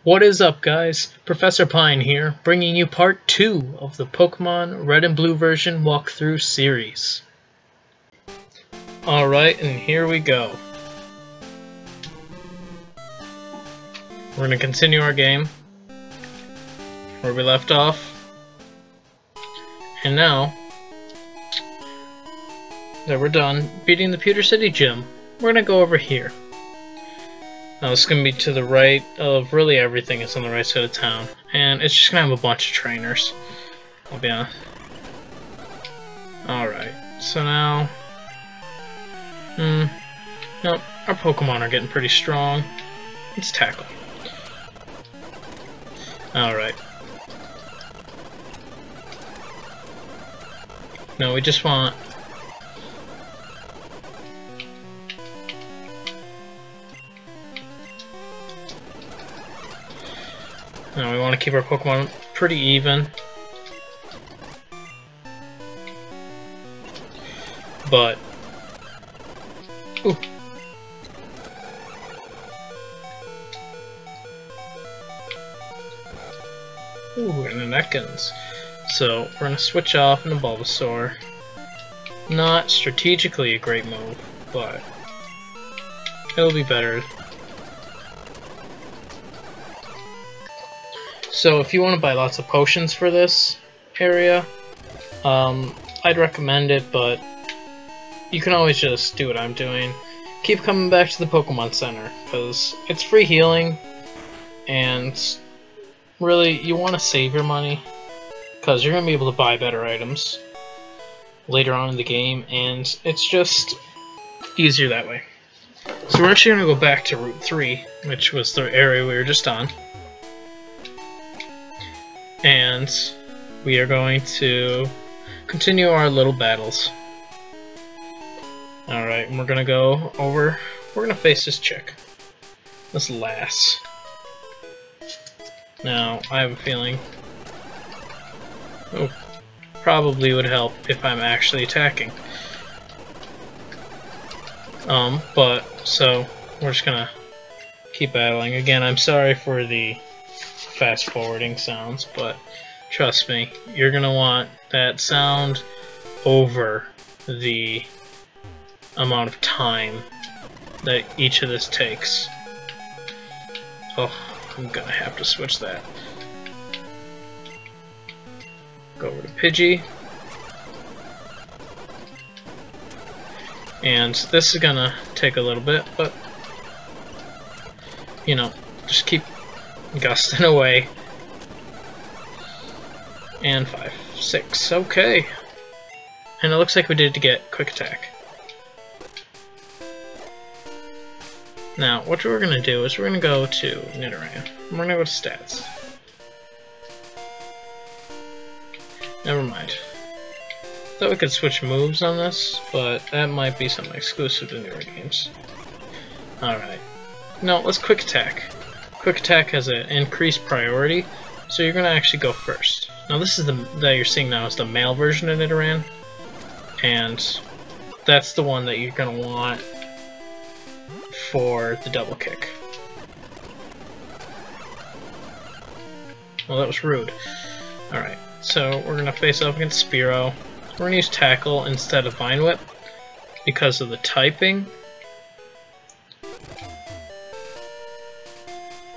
What is up, guys? Professor Pine here, bringing you part 2 of the Pokemon Red and Blue version walkthrough series. Alright, and here we go. We're going to continue our game where we left off. And now that we're done beating the Pewter City Gym, we're going to go over here. Now this is going to be to the right of really everything. It's on the right side of town. And it's just going to have a bunch of trainers. I'll be honest. Alright, so now... nope, our Pokemon are getting pretty strong. Let's tackle. Alright. No, we just want... No, we want to keep our Pokemon pretty even. But... Ooh. Ooh, and an Ekans. So, we're going to switch off into Bulbasaur. Not strategically a great move, but it'll be better. So if you want to buy lots of potions for this area, I'd recommend it, but you can always just do what I'm doing. Keep coming back to the Pokemon Center, because it's free healing, and really, you want to save your money, because you're going to be able to buy better items later on in the game, and it's just easier that way. So we're actually going to go back to Route 3, which was the area we were just on. And we are going to continue our little battles. Alright, and we're gonna go over, we're gonna face this chick. This lass. Now, I have a feeling... Oh, probably would help if I'm actually attacking. So, we're just gonna keep battling. Again, I'm sorry for the fast forwarding sounds, but trust me, you're gonna want that sound over the amount of time that each of this takes. Oh, I'm gonna have to switch that. Go over to Pidgey. And this is gonna take a little bit, but you know, just keep gusting away. And 5, 6, okay. And it looks like we did to get quick attack. Now, what we're gonna do is we're gonna go to Nidoran. We're gonna go to stats. Never mind. Thought we could switch moves on this, but that might be something exclusive to newer games. Alright. No, let's quick attack. Quick attack has an increased priority, so you're going to actually go first. Now this is that you're seeing now is the male version of Nidoran, and that's the one that you're going to want for the double kick. Well, that was rude. Alright, so we're going to face up against Spearow. We're going to use Tackle instead of Vine Whip because of the typing.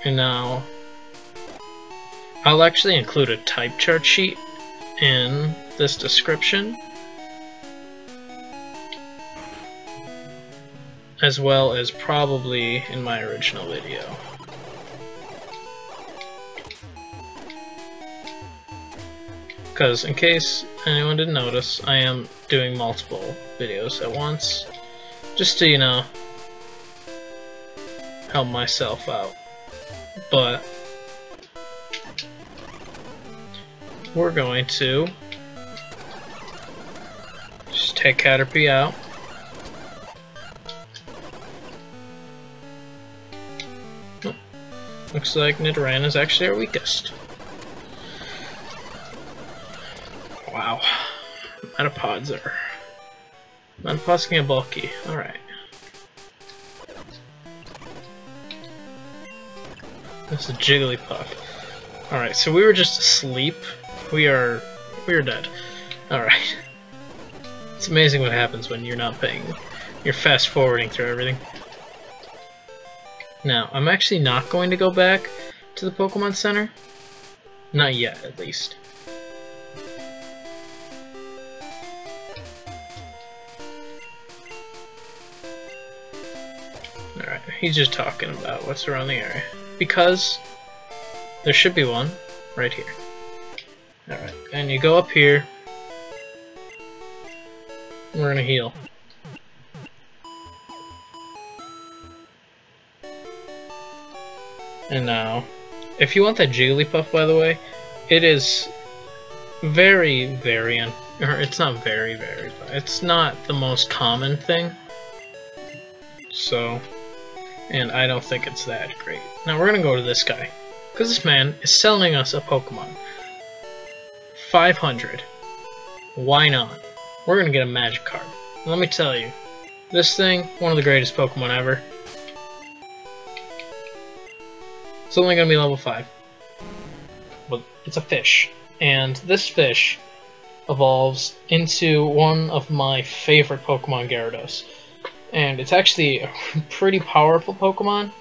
And now, I'll actually include a type chart sheet in this description, as well as probably in my original video. Because in case anyone didn't notice, I am doing multiple videos at once, just to, you know, help myself out. But we're going to just take Caterpie out. Oh, looks like Nidoran is actually our weakest. Wow. Metapods can get bulky. Alright. That's a Jigglypuff. Alright, so we were just asleep. We're dead. Alright. It's amazing what happens when you're not paying. You're fast forwarding through everything. Now, I'm actually not going to go back to the Pokemon Center. Not yet, at least. Alright, he's just talking about what's around the area. Because there should be one right here. Alright, and you go up here. We're gonna heal. And now, if you want that Jigglypuff, by the way, it is very, it's not very, it's not the most common thing. So, and I don't think it's that great. Now we're gonna go to this guy, because this man is selling us a Pokemon. 500. Why not? We're gonna get a Magikarp. Let me tell you, this thing, one of the greatest Pokemon ever. It's only gonna be level 5. But it's a fish. And this fish evolves into one of my favorite Pokemon, Gyarados. And it's actually a pretty powerful Pokemon.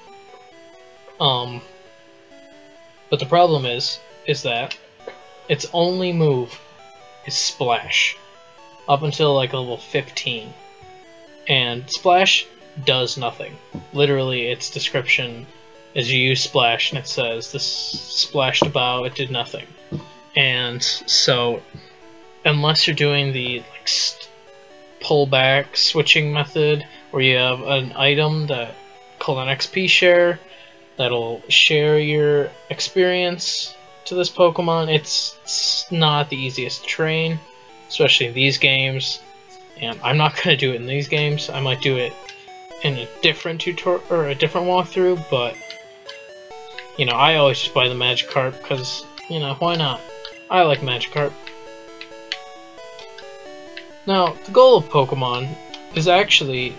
But the problem is that its only move is Splash. Up until like level 15. And Splash does nothing. Literally, its description is you use Splash and it says, this splashed about, it did nothing. And so, unless you're doing the like pull back switching method, where you have an item that called an XP share, that'll share your experience to this Pokemon, it's not the easiest to train, especially in these games. And I'm not gonna do it in these games. I might do it in a different tutorial or a different walkthrough, but you know, I always just buy the Magikarp because, you know, why not? I like Magikarp. Now, the goal of Pokemon is actually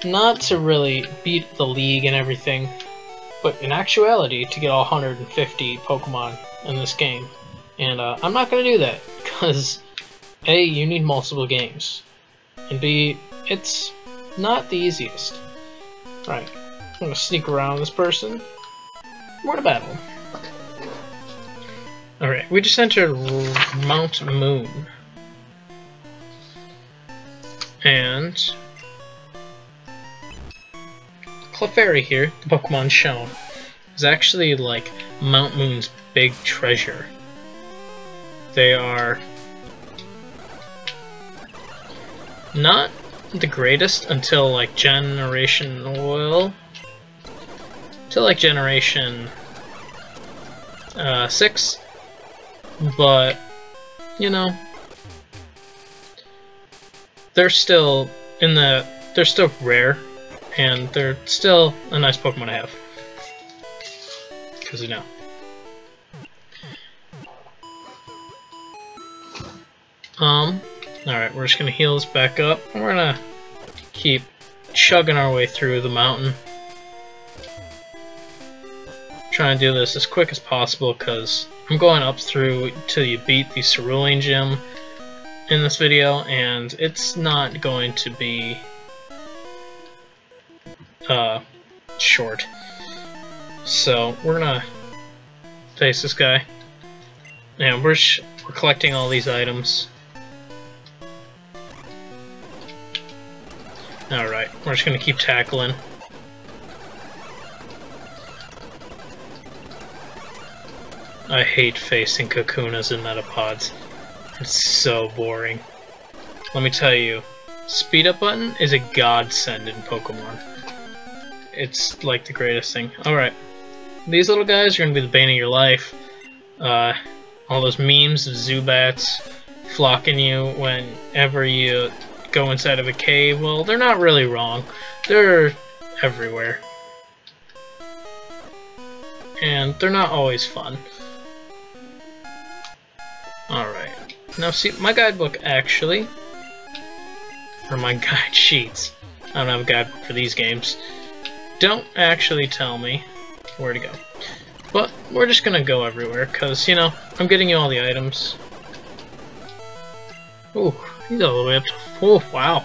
not to really beat the league and everything, but in actuality to get all 150 Pokemon in this game. And I'm not going to do that, because A, you need multiple games, and B, it's not the easiest. Right, I'm going to sneak around this person. We're in a battle. Alright, we just entered Mount Moon. And Clefairy here, the Pokemon shown, is actually like Mount Moon's big treasure. They are not the greatest until like Generation 6, but you know, they're still rare, and they're still a nice Pokemon to have, because you know. Alright, we're just gonna heal this back up, and we're gonna keep chugging our way through the mountain. Try and do this as quick as possible, because I'm going up through till you beat the Cerulean gym in this video, and it's not going to be short. So we're gonna face this guy, and we're collecting all these items. Alright, we're just gonna keep tackling. I hate facing Kakunas and Metapods. It's so boring. Let me tell you, speed up button is a godsend in Pokemon. It's like the greatest thing. Alright, these little guys are gonna be the bane of your life. All those memes of Zubats flocking you whenever you go inside of a cave, well, they're not really wrong. They're everywhere. And they're not always fun. Alright. Now see, my guidebook actually, or my guide sheets, I don't have a guidebook for these games, don't actually tell me Where'd he go? But we're just gonna go everywhere, because, you know, I'm getting you all the items. Ooh, he's all the way up to... Oh, wow.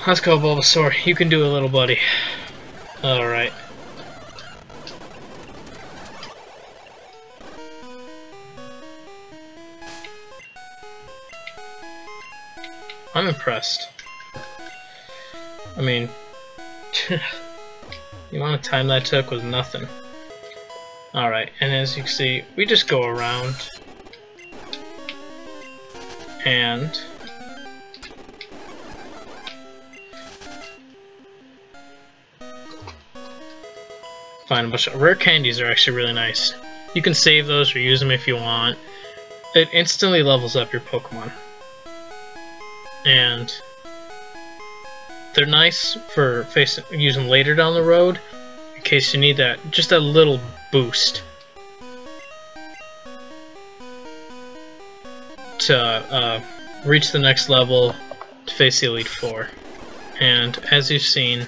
Let's go, Bulbasaur. You can do it, little buddy. Alright. I'm impressed. I mean, the amount of time that took was nothing. Alright, and as you can see, we just go around and find a bunch of rare candies. Are actually really nice. You can save those or use them if you want. It instantly levels up your Pokemon. And they're nice for using later down the road in case you need that, just a little boost to reach the next level to face the Elite Four. And as you've seen,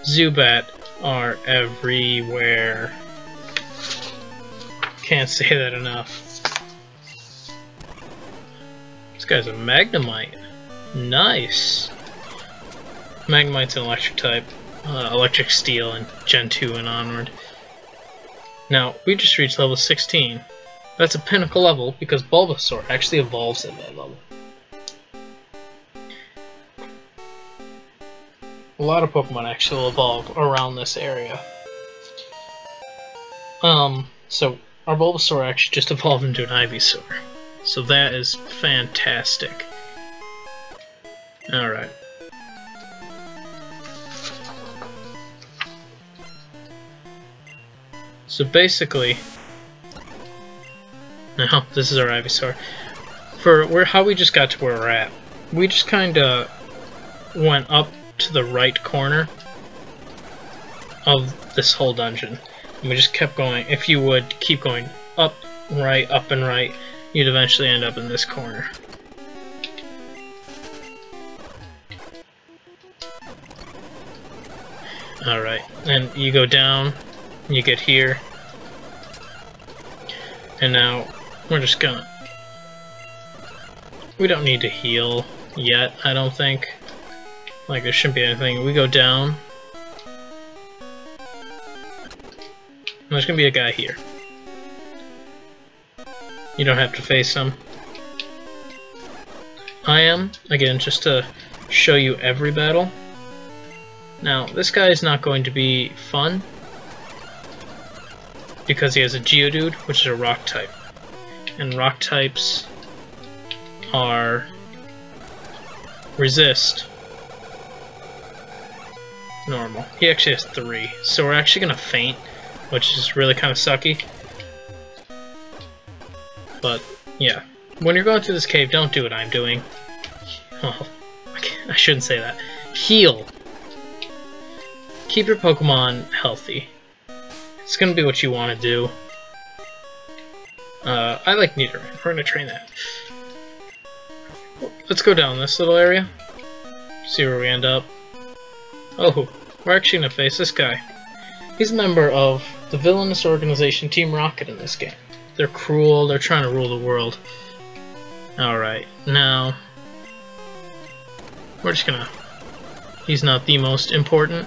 Zubat are everywhere. Can't say that enough. This guy's a Magnemite. Nice. Magnemite's an electric type, electric steel in Gen 2 and onward. Now, we just reached level 16. That's a pinnacle level because Bulbasaur actually evolves at that level. A lot of Pokemon actually evolve around this area. So our Bulbasaur actually just evolved into an Ivysaur. So that is fantastic. Alright. So basically, now this is our Ivysaur. For how we just got to where we're at, we just kinda went up to the right corner of this whole dungeon. And we just kept going. If you would keep going up and right, you'd eventually end up in this corner. Alright, and you go down, you get here, and now we're just gonna... We don't need to heal yet, I don't think. Like, there shouldn't be anything. We go down, and there's gonna be a guy here. You don't have to face him. I am, again, just to show you every battle. Now, this guy is not going to be fun because he has a Geodude, which is a rock type. And rock types are resist normal. He actually has 3, so we're actually going to faint, which is really kind of sucky. But, yeah. When you're going through this cave, don't do what I'm doing. Oh, I shouldn't say that. Heal! Keep your Pokemon healthy. It's gonna be what you want to do. I like Nidoran. We're gonna train that. Let's go down this little area. See where we end up. Oh, we're actually gonna face this guy. He's a member of the villainous organization Team Rocket in this game. They're cruel, they're trying to rule the world. Alright, now... We're just gonna... He's not the most important.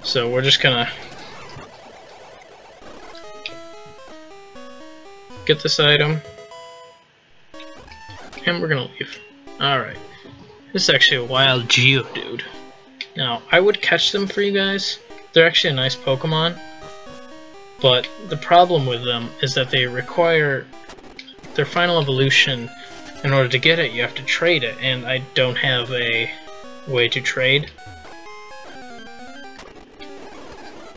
So we're just gonna get this item, and we're gonna leave. Alright. This is actually a wild Geodude. Now, I would catch them for you guys. They're actually a nice Pokemon, but the problem with them is that they require their final evolution. In order to get it, you have to trade it, and I don't have a way to trade.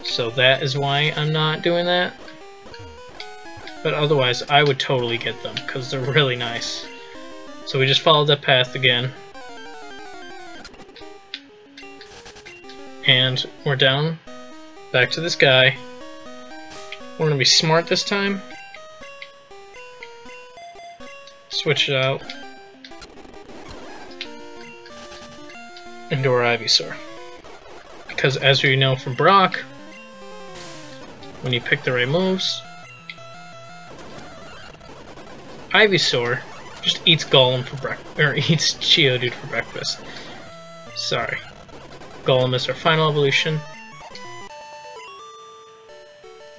So that is why I'm not doing that. But otherwise, I would totally get them, because they're really nice. So we just followed that path again. And we're down, back to this guy. We're going to be smart this time. switch it out into our Ivysaur. Because as we know from Brock, when you pick the right moves, Ivysaur just eats Golem for breakfast, or eats Geodude for breakfast. Sorry. Golem is our final evolution.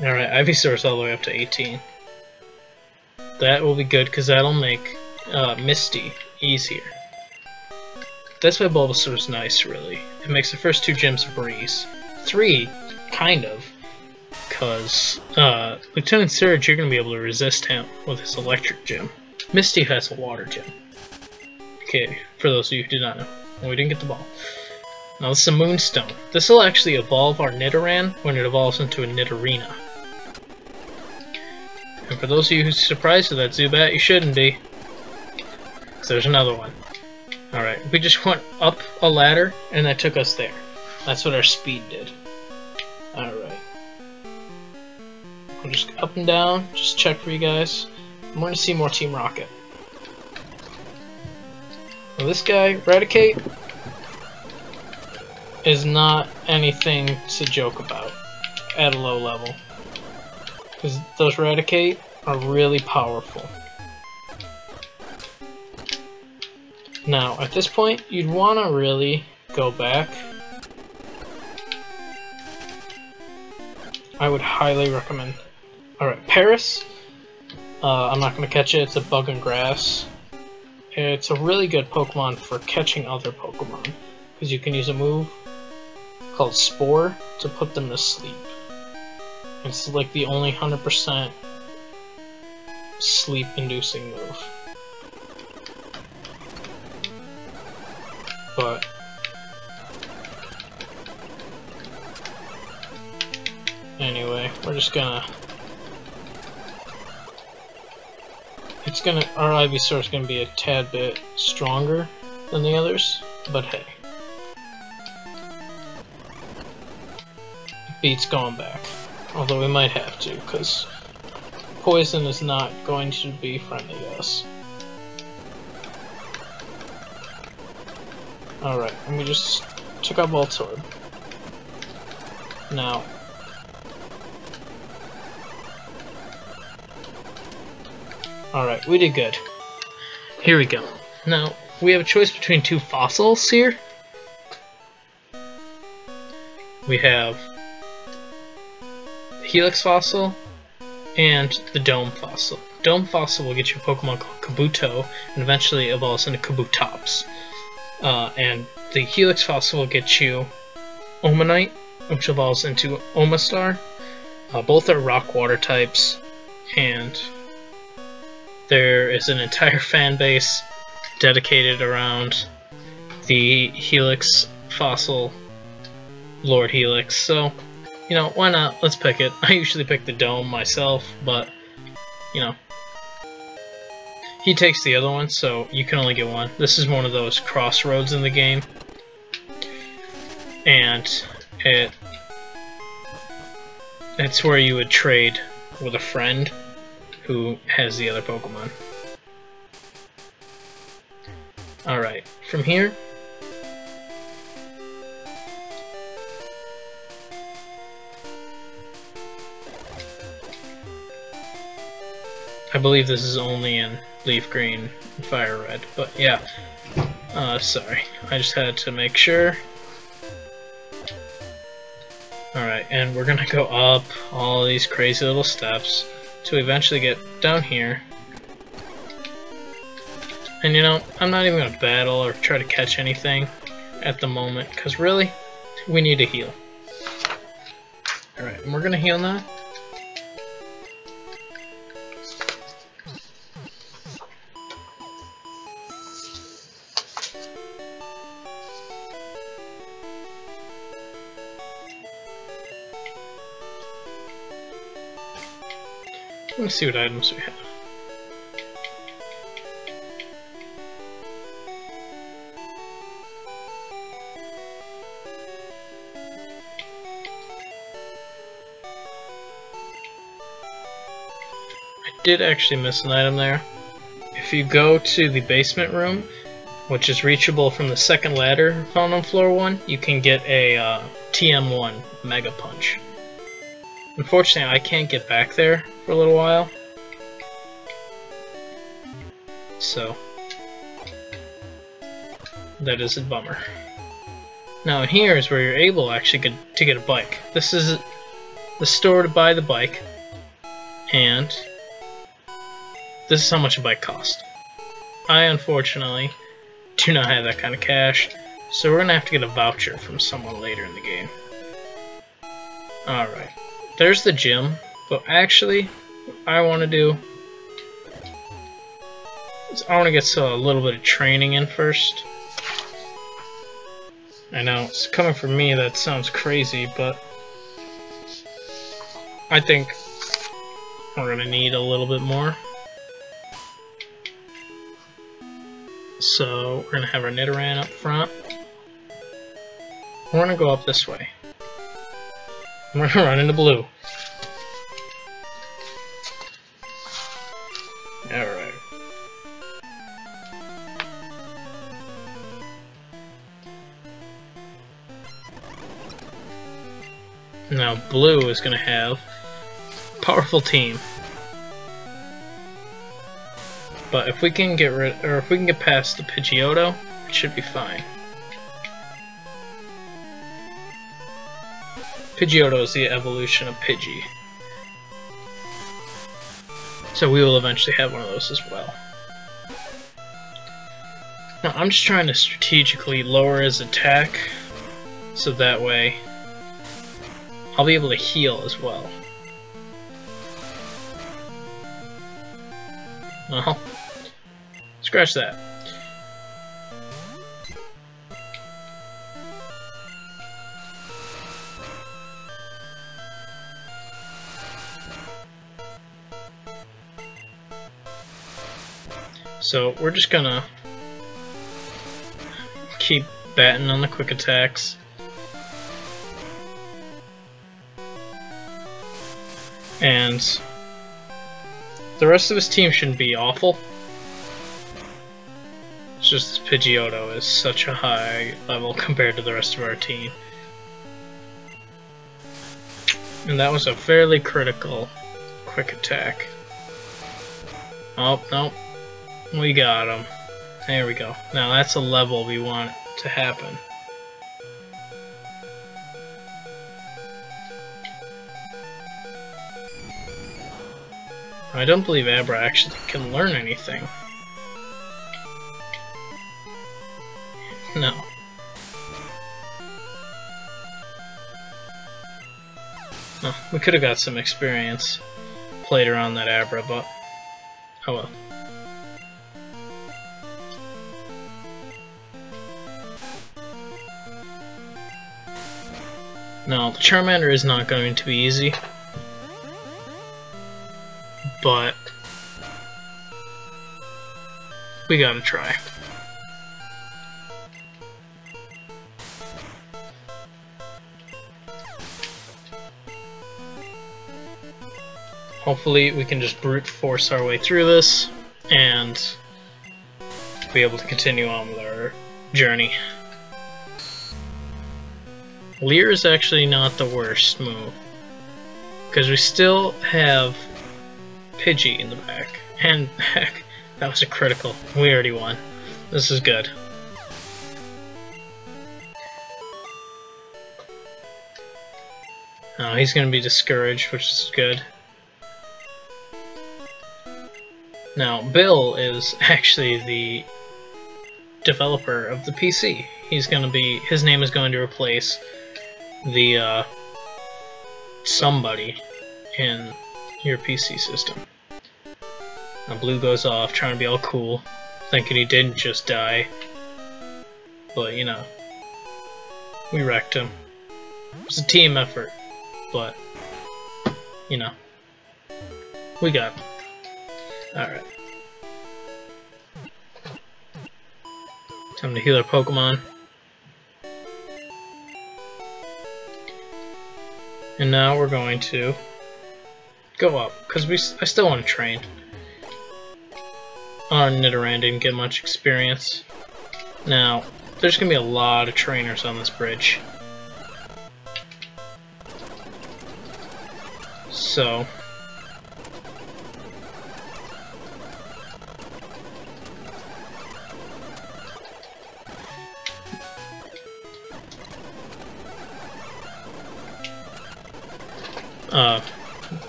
Alright, Ivysaur's all the way up to 18. That will be good, because that'll make Misty easier. That's why Bulbasaur's nice, really. It makes the first 2 gyms a breeze. 3, kind of. Because Lieutenant Surge, you're going to be able to resist him with his electric gym. Misty has a water gym. Okay, for those of you who did not know. Well, we didn't get the ball. Now this is a Moonstone. This will actually evolve our Nidoran when it evolves into a Nidorina. And for those of you who's surprised with that Zubat, you shouldn't be. Because there's another one. Alright, we just went up a ladder, and that took us there. That's what our speed did. Alright. We'll just up and down, just check for you guys. I'm going to see more Team Rocket. Well, this guy, Raticate, is not anything to joke about at a low level. Because those Raticate are really powerful. Now, at this point, you'd want to really go back. I would highly recommend. Alright, Paris. I'm not going to catch it, it's a bug and grass. It's a really good Pokemon for catching other Pokemon, because you can use a move called Spore to put them to sleep. It's like the only 100% sleep-inducing move. But anyway, we're just gonna... Our Ivysaur is gonna be a tad bit stronger than the others, but hey. It beats going back. Although we might have to, because poison is not going to be friendly to us. Alright, and we just took out Voltorb. Now, alright, we did good. Here we go. Now, we have a choice between 2 fossils here. We have the Helix Fossil and the Dome Fossil. Dome Fossil will get you a Pokemon called Kabuto, and eventually evolves into Kabutops. And the Helix Fossil will get you Omanite, which evolves into Omastar. Both are rock-water types, and there is an entire fan base dedicated around the Helix Fossil, Lord Helix. So, you know, why not? Let's pick it. I usually pick the Dome myself, but, you know, he takes the other one, so you can only get one. This is one of those crossroads in the game, and it's where you would trade with a friend who has the other Pokemon. Alright, from here, I believe this is only in Leaf Green and Fire Red, but yeah. Sorry, I just had to make sure. Alright, and we're gonna go up all these crazy little steps to eventually get down here. And you know, I'm not even gonna battle or try to catch anything at the moment, because really, we need to heal. Alright, and we're gonna heal now. Let's see what items we have. I did actually miss an item there. if you go to the basement room, which is reachable from the second ladder found on floor 1, you can get a TM1 Mega Punch. Unfortunately, I can't get back there for a little while, so that is a bummer. Now here is where you're able actually to get a bike. This is the store to buy the bike, and this is how much a bike costs. I unfortunately do not have that kind of cash, so we're gonna have to get a voucher from someone later in the game. Alright, there's the gym, but actually what I want to do is I want to get a little bit of training in first. I know, it's coming from me, that sounds crazy, but I think we're gonna need a little bit more. So we're gonna have our Nidoran up front. We're gonna go up this way. We're gonna run into blue. Alright. Now blue is gonna have a powerful team. But if we can get past the Pidgeotto, it should be fine. Pidgeotto is the evolution of Pidgey. So we will eventually have one of those as well. Now I'm just trying to strategically lower his attack, so that way I'll be able to heal as well. Well, scratch that. So we're just gonna keep batting on the quick attacks. And the rest of his team shouldn't be awful. It's just this Pidgeotto is such a high level compared to the rest of our team. And that was a fairly critical quick attack. Oh, no. We got him. There we go. Now that's a level we want to happen. I don't believe Abra actually can learn anything. No. Oh, we could have got some experience played around that Abra, but oh well. No, the Charmander is not going to be easy. But we gotta try. Hopefully we can just brute force our way through this and be able to continue on with our journey. Leer is actually not the worst move, because we still have Pidgey in the back, and heck, that was a critical. We already won. This is good. Oh, he's gonna be discouraged, which is good. Now, Bill is actually the developer of the PC. His name is going to replace the somebody in your PC system. Now Blue goes off trying to be all cool, thinking he didn't just die. But you know, we wrecked him. It was a team effort, but you know, we got him. Alright. Time to heal our Pokemon. And now we're going to go up, because I still want to train. our Nidoran didn't get much experience. Now, there's gonna be a lot of trainers on this bridge. So...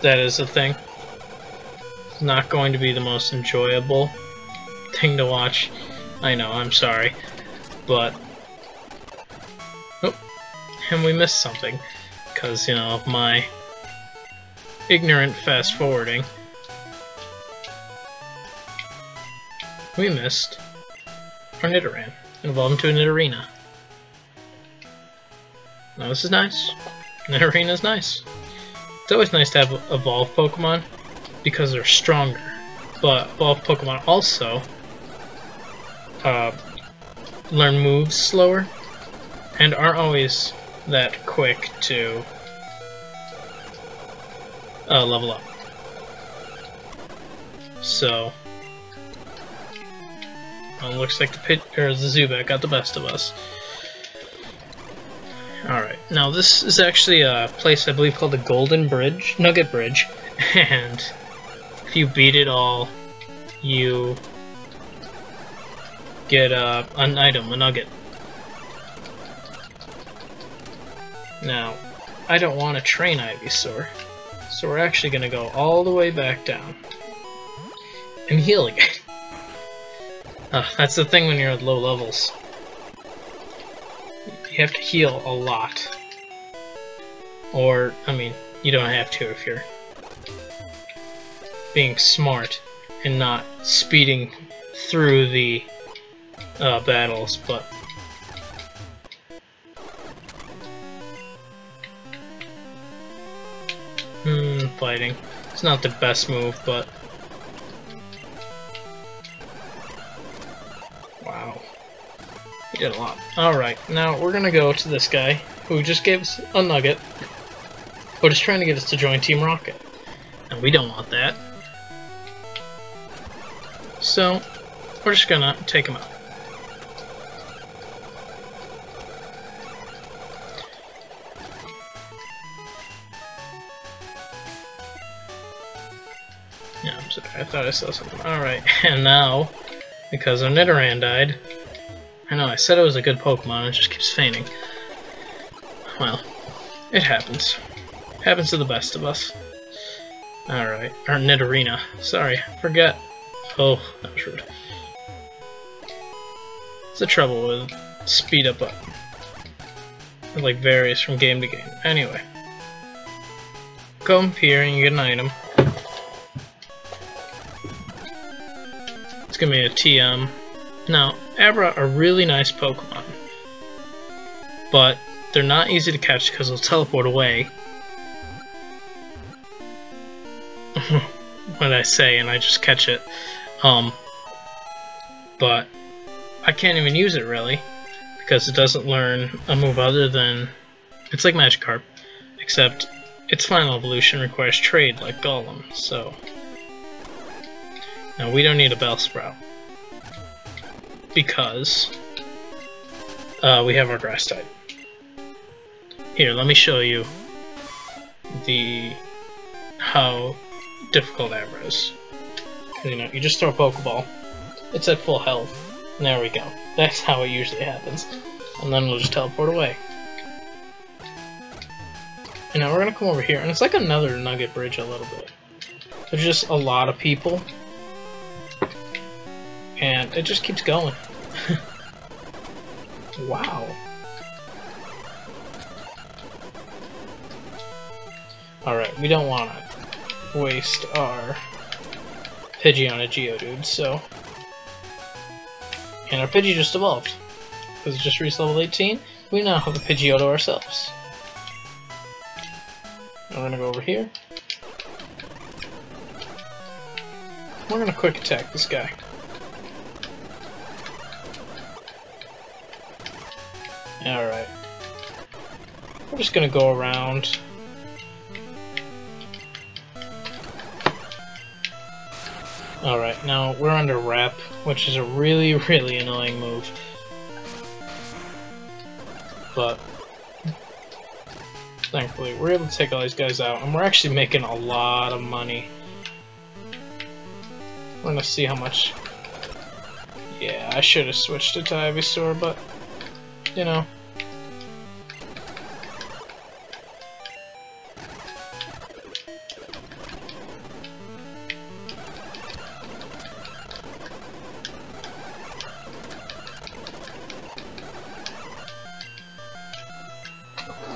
that is a thing. It's not going to be the most enjoyable thing to watch. I know, I'm sorry. But... oh, and we missed something. Because, you know, of my ignorant fast forwarding. We missed our Nidoran. And evolved into a Nidorina. Now this is nice. Nidorina's nice. It's always nice to have evolved Pokemon because they're stronger, but evolved Pokemon also learn moves slower and aren't always that quick to level up. So, looks like the Zubat got the best of us. Alright, now this is actually a place I believe called the Golden Bridge, Nugget Bridge, and if you beat it all, you get an item, a nugget. Now, I don't want to train Ivysaur, so we're actually going to go all the way back down and heal again. That's the thing when you're at low levels. You have to heal a lot. Or, I mean, you don't have to if you're being smart and not speeding through the battles, but... fighting. It's not the best move, but... wow. He did a lot. Alright, now we're gonna go to this guy, who just gave us a nugget, but is trying to get us to join Team Rocket. And we don't want that. So, we're just gonna take him out. Yeah, I'm sorry, I thought I saw something. Alright, and now, because our Nidoran died, I know, I said it was a good Pokemon, it just keeps fainting. Well, it happens. It happens to the best of us. Alright, our Nidorina. Sorry, forget. Oh, that was rude. It's the trouble with speed up button. It like varies from game to game. Anyway. Come here and you get an item. It's gonna be a TM. Now, Abra are really nice Pokemon, but they're not easy to catch because they'll teleport away. What I say, and I just catch it. But I can't even use it really, because it doesn't learn a move other than... it's like Magikarp, except its final evolution requires trade like Golem, so... now we don't need a Bellsprout, because we have our Grass type. Here, let me show you how difficult Abra is. You know, you just throw a Pokeball, it's at full health, and there we go. That's how it usually happens. And then we'll just teleport away. And now we're gonna come over here, and it's like another Nugget Bridge a little bit. There's just a lot of people, and it just keeps going. Wow. Alright, we don't want to waste our Pidgey on a Geodude, so... and our Pidgey just evolved. Because it just reached level 18, we now have a Pidgeotto ourselves. And we're gonna go over here. We're gonna quick attack this guy. Alright. We're just gonna go around. Alright, now we're under wrap, which is a really, really annoying move. But thankfully, we're able to take all these guys out, and we're actually making a lot of money. We're gonna see how much. Yeah, I should have switched it to Ivysaur, but you know.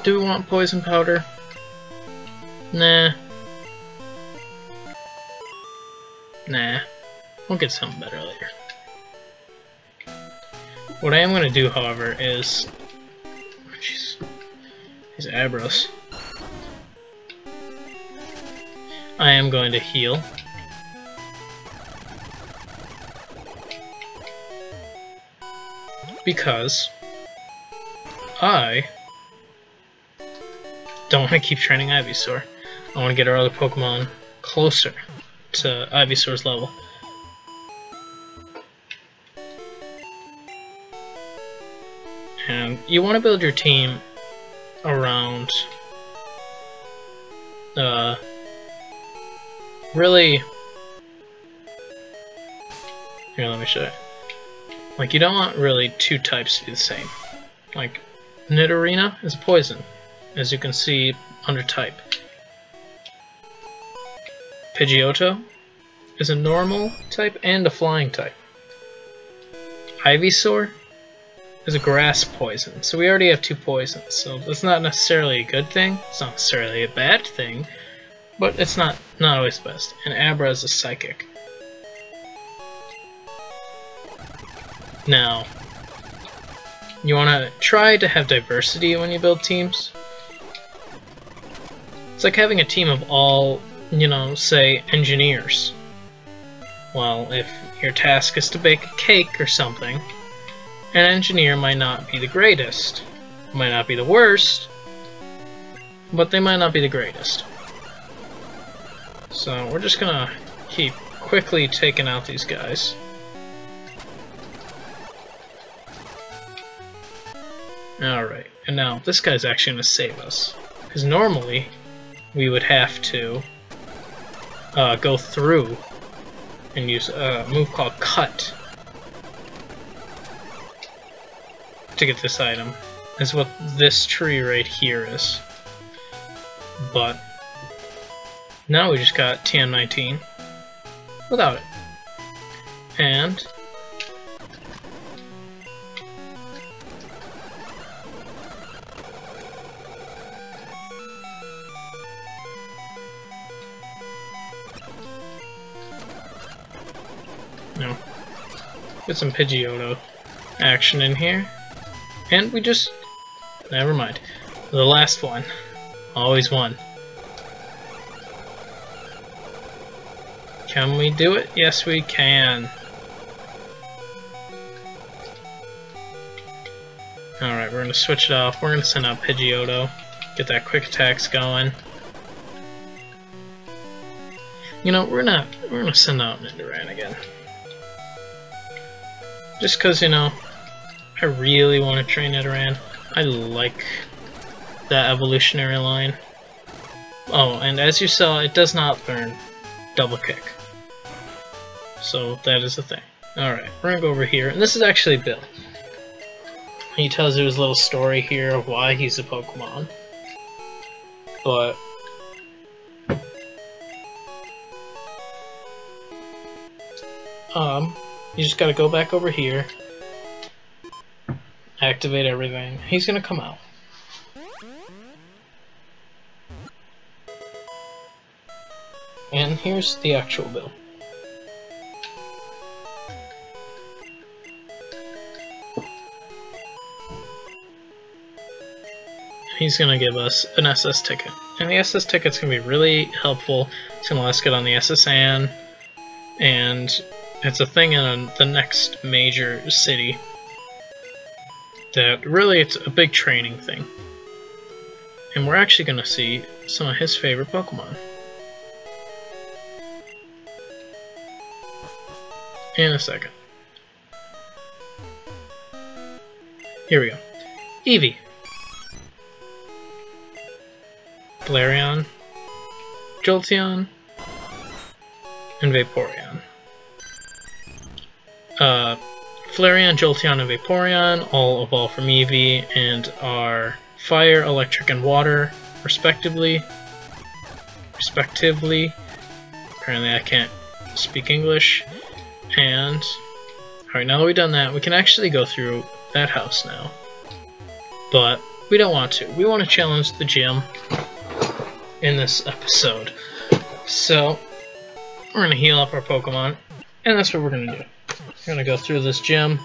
Do we want poison powder? Nah. Nah. We'll get something better later. What I am going to do, however, is... Jeez. These Abras. I am going to heal. Because... I... don't want to keep training Ivysaur. I want to get our other Pokemon closer to Ivysaur's level. And you want to build your team around really here, let me show you. Like, you don't want really two types to be the same. Like, Nidorina is poison, as you can see under type. Pidgeotto is a normal type and a flying type. Ivysaur is a grass poison, so we already have two poisons, so that's not necessarily a good thing, it's not necessarily a bad thing, but it's not always the best. And Abra is a psychic. Now, you want to try to have diversity when you build teams. It's like having a team of all, you know, say, engineers. Well, if your task is to bake a cake or something, an engineer might not be the greatest, might not be the worst, but they might not be the greatest. So we're just gonna keep quickly taking out these guys. Alright, and now this guy's actually gonna save us, because normally we would have to go through and use a move called Cut to get this item. Is what this tree right here is. But now we just got TM19 without it. And no. Get some Pidgeotto action in here. And we just... never mind. The last one. Always won. Can we do it? Yes, we can. Alright, we're gonna switch it off. We're gonna send out Pidgeotto. Get that quick attacks going. You know, we're gonna send out Nidoran again. Just cause, you know, I really want to train Nidoran. I like that evolutionary line. Oh, and as you saw, it does not learn double kick. So that is the thing. Alright, we're gonna go over here, and this is actually Bill. He tells you his little story here of why he's a Pokemon. But you just gotta go back over here, activate everything. He's gonna come out. And here's the actual Bill. He's gonna give us an SS ticket. And the SS ticket's gonna be really helpful. It's gonna let us get on the SSN, and it's a thing in the next major city. That really, it's a big training thing. And we're actually gonna see some of his favorite Pokemon. in a second. Here we go. Eevee. Flareon. Jolteon. And Vaporeon. Flareon, Jolteon, and Vaporeon all evolve from Eevee and are fire, electric, and water, respectively. Apparently I can't speak English. And, alright, now that we've done that, we can actually go through that house now. But we don't want to. We want to challenge the gym in this episode. So, we're going to heal up our Pokemon, and that's what we're going to do. We're going to go through this gym.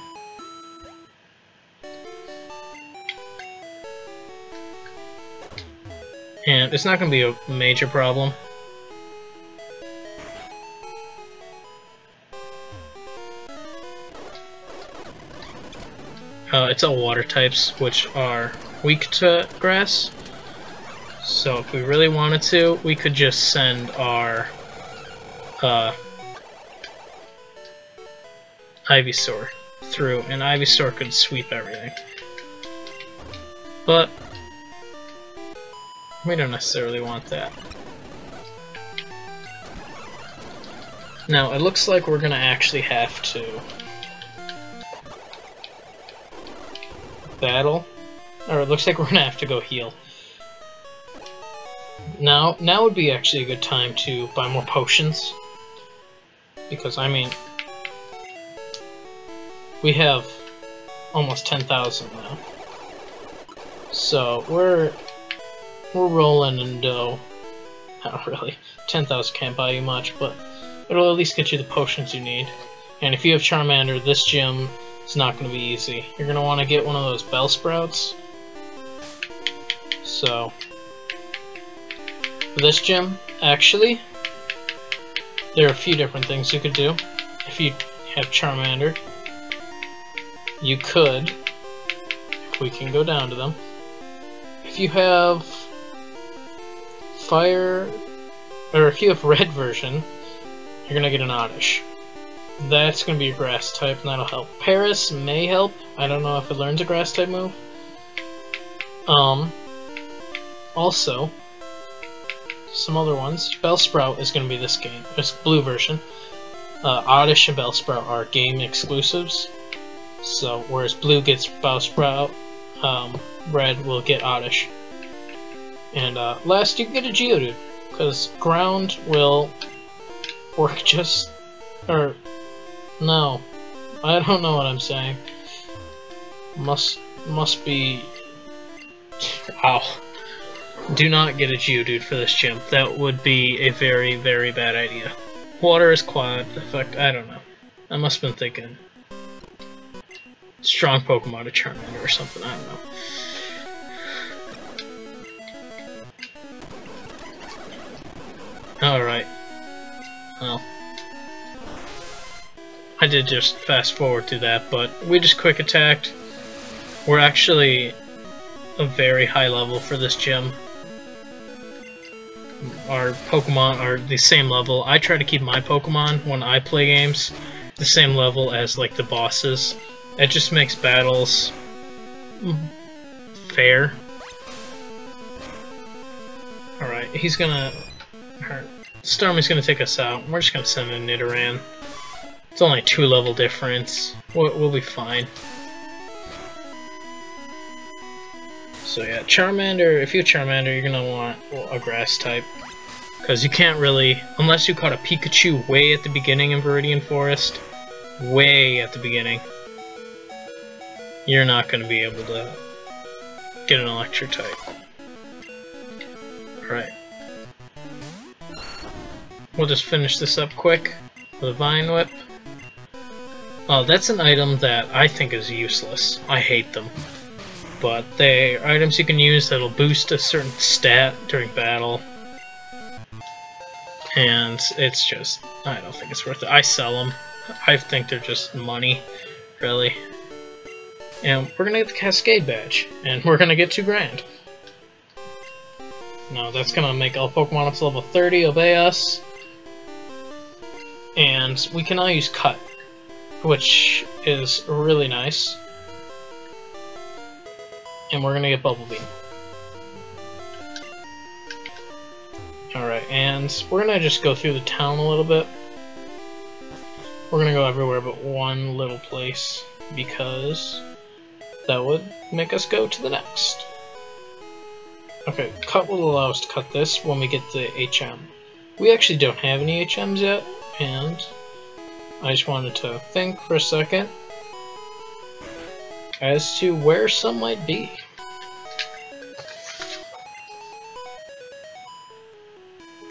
And it's not going to be a major problem. It's all water types, which are weak to grass. So if we really wanted to, we could just send our Ivysaur through, and Ivysaur could sweep everything. But we don't necessarily want that. Now, it looks like we're gonna actually have to battle, or it looks like we're gonna have to go heal. Now would be actually a good time to buy more potions, because I mean, we have almost 10,000 now, so we're rolling in dough. Not really. 10,000 can't buy you much, but it'll at least get you the potions you need. And if you have Charmander, this gym is not going to be easy. You're going to want to get one of those Bell Sprouts. So, for this gym, actually, there are a few different things you could do. If you have Charmander, you could, if we can go down to them, if you have Fire, or if you have Red version, you're gonna get an Oddish. That's gonna be a grass type, and that'll help. Paris may help. I don't know if it learns a grass type move. Also, some other ones. Bellsprout is gonna be this blue version. Oddish and Bellsprout are game exclusives. So whereas blue gets Bellsprout, red will get Oddish. And last, you can get a Geodude, because ground will work just, or no, I don't know what I'm saying. Must be. Ow! Do not get a Geodude for this gym. That would be a very, very bad idea. Water is quad effect. I don't know. I must have been thinking strong Pokemon to Charmander or something. I don't know. Alright. Well, I did just fast forward to that, but we just quick attacked. We're actually a very high level for this gym. Our Pokemon are the same level. I try to keep my Pokemon, when I play games, the same level as like the bosses. It just makes battles fair. Alright, he's gonna... Starmie's gonna take us out. We're just gonna send in Nidoran. It's only a 2-level difference. We'll be fine. So yeah, Charmander, if you have Charmander, you're gonna want a grass type. Because you can't really, unless you caught a Pikachu way at the beginning in Viridian Forest, way at the beginning, you're not gonna be able to get an electric type. Alright. We'll just finish this up quick with a Vine Whip. Oh, that's an item that I think is useless. I hate them. But they're items you can use that'll boost a certain stat during battle. And it's just, I don't think it's worth it. I sell them. I think they're just money, really. And we're gonna get the Cascade Badge, and we're gonna get 2 grand. Now that's gonna make all Pokemon up to level 30 obey us. And we can now use Cut. which is really nice. And we're gonna get Bubble Beam. Alright, and we're gonna just go through the town a little bit. We're gonna go everywhere but one little place, because that would make us go to the next. Okay, cut will allow us to cut this when we get the HM. We actually don't have any HMs yet, and I just wanted to think for a second as to where some might be.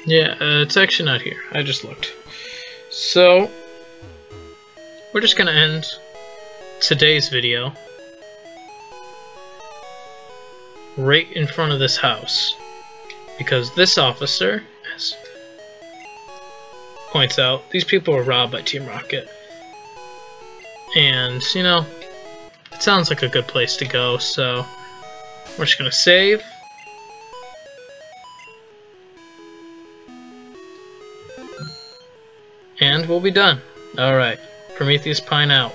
Yeah, it's actually not here. I just looked. So, we're just gonna end today's video right in front of this house, because this officer, as points out, these people were robbed by Team Rocket. And, you know, it sounds like a good place to go, so we're just gonna save. And we'll be done. Alright, Prometheus Pine out.